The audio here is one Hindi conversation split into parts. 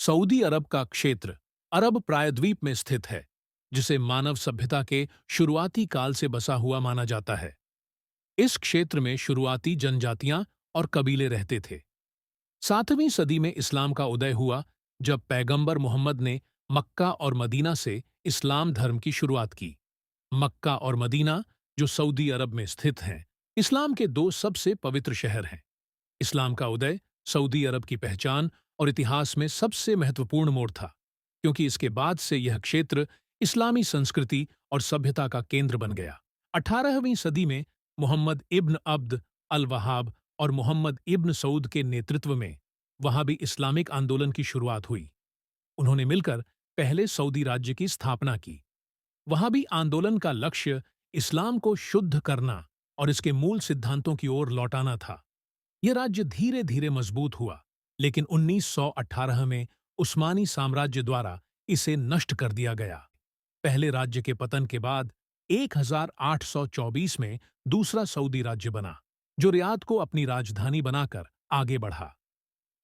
सऊदी अरब का क्षेत्र अरब प्रायद्वीप में स्थित है, जिसे मानव सभ्यता के शुरुआती काल से बसा हुआ माना जाता है। इस क्षेत्र में शुरुआती जनजातियां और कबीले रहते थे। 7वीं सदी में इस्लाम का उदय हुआ, जब पैगंबर मोहम्मद ने मक्का और मदीना से इस्लाम धर्म की शुरुआत की। मक्का और मदीना, जो सऊदी अरब में स्थित हैं, इस्लाम के दो सबसे पवित्र शहर हैं। इस्लाम का उदय सऊदी अरब की पहचान और इतिहास में सबसे महत्वपूर्ण मोड़ था, क्योंकि इसके बाद से यह क्षेत्र इस्लामी संस्कृति और सभ्यता का केंद्र बन गया। 18वीं सदी में मोहम्मद इब्न अब्द अल वहाब और मोहम्मद इब्न सऊद के नेतृत्व में वहां भी इस्लामिक आंदोलन की शुरुआत हुई। उन्होंने मिलकर पहले सऊदी राज्य की स्थापना की। वहां भी आंदोलन का लक्ष्य इस्लाम को शुद्ध करना और इसके मूल सिद्धांतों की ओर लौटाना था। यह राज्य धीरे धीरे मजबूत हुआ, लेकिन 1918 में उस्मानी साम्राज्य द्वारा इसे नष्ट कर दिया गया। पहले राज्य के पतन के बाद 1824 में दूसरा सऊदी राज्य बना, जो रियाद को अपनी राजधानी बनाकर आगे बढ़ा।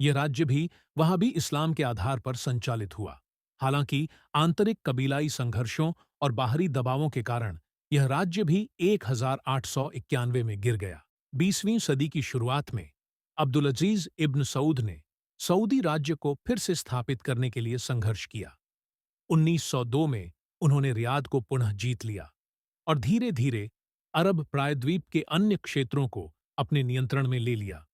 यह राज्य भी वहां भी इस्लाम के आधार पर संचालित हुआ। हालांकि आंतरिक कबीलाई संघर्षों और बाहरी दबावों के कारण यह राज्य भी 1891 में गिर गया। 20वीं सदी की शुरुआत में अब्दुल अजीज इब्न सऊद ने सऊदी राज्य को फिर से स्थापित करने के लिए संघर्ष किया। 1902 में उन्होंने रियाद को पुनः जीत लिया और धीरे धीरे अरब प्रायद्वीप के अन्य क्षेत्रों को अपने नियंत्रण में ले लिया।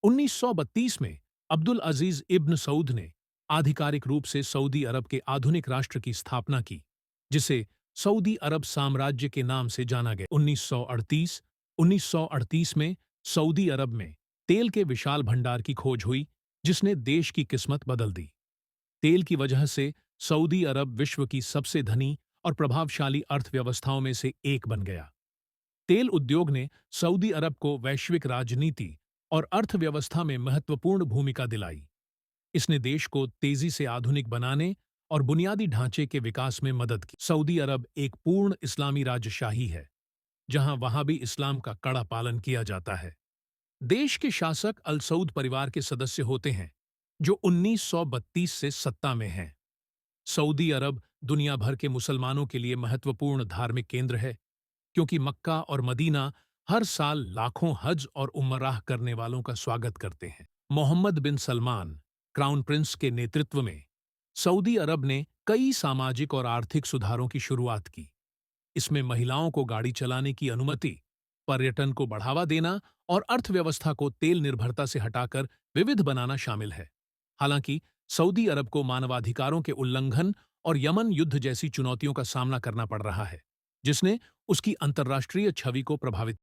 1932 में अब्दुल अजीज इब्न सऊद ने आधिकारिक रूप से सऊदी अरब के आधुनिक राष्ट्र की स्थापना की, जिसे सऊदी अरब साम्राज्य के नाम से जाना गया। 1938 में सऊदी अरब में तेल के विशाल भंडार की खोज हुई, जिसने देश की किस्मत बदल दी। तेल की वजह से सऊदी अरब विश्व की सबसे धनी और प्रभावशाली अर्थव्यवस्थाओं में से एक बन गया। तेल उद्योग ने सऊदी अरब को वैश्विक राजनीति और अर्थव्यवस्था में महत्वपूर्ण भूमिका दिलाई। इसने देश को तेजी से आधुनिक बनाने और बुनियादी ढांचे के विकास में मदद की। सऊदी अरब एक पूर्ण इस्लामी राजशाही है, जहां वहां भी इस्लाम का कड़ा पालन किया जाता है। देश के शासक अल सऊद परिवार के सदस्य होते हैं, जो 1932 से सत्ता में हैं। सऊदी अरब दुनिया भर के मुसलमानों के लिए महत्वपूर्ण धार्मिक केंद्र है, क्योंकि मक्का और मदीना हर साल लाखों हज और उम्राह करने वालों का स्वागत करते हैं। मोहम्मद बिन सलमान, क्राउन प्रिंस के नेतृत्व में सऊदी अरब ने कई सामाजिक और आर्थिक सुधारों की शुरुआत की। इसमें महिलाओं को गाड़ी चलाने की अनुमति, पर्यटन को बढ़ावा देना और अर्थव्यवस्था को तेल निर्भरता से हटाकर विविध बनाना शामिल है। हालांकि सऊदी अरब को मानवाधिकारों के उल्लंघन और यमन युद्ध जैसी चुनौतियों का सामना करना पड़ रहा है, जिसने उसकी अंतर्राष्ट्रीय छवि को प्रभावित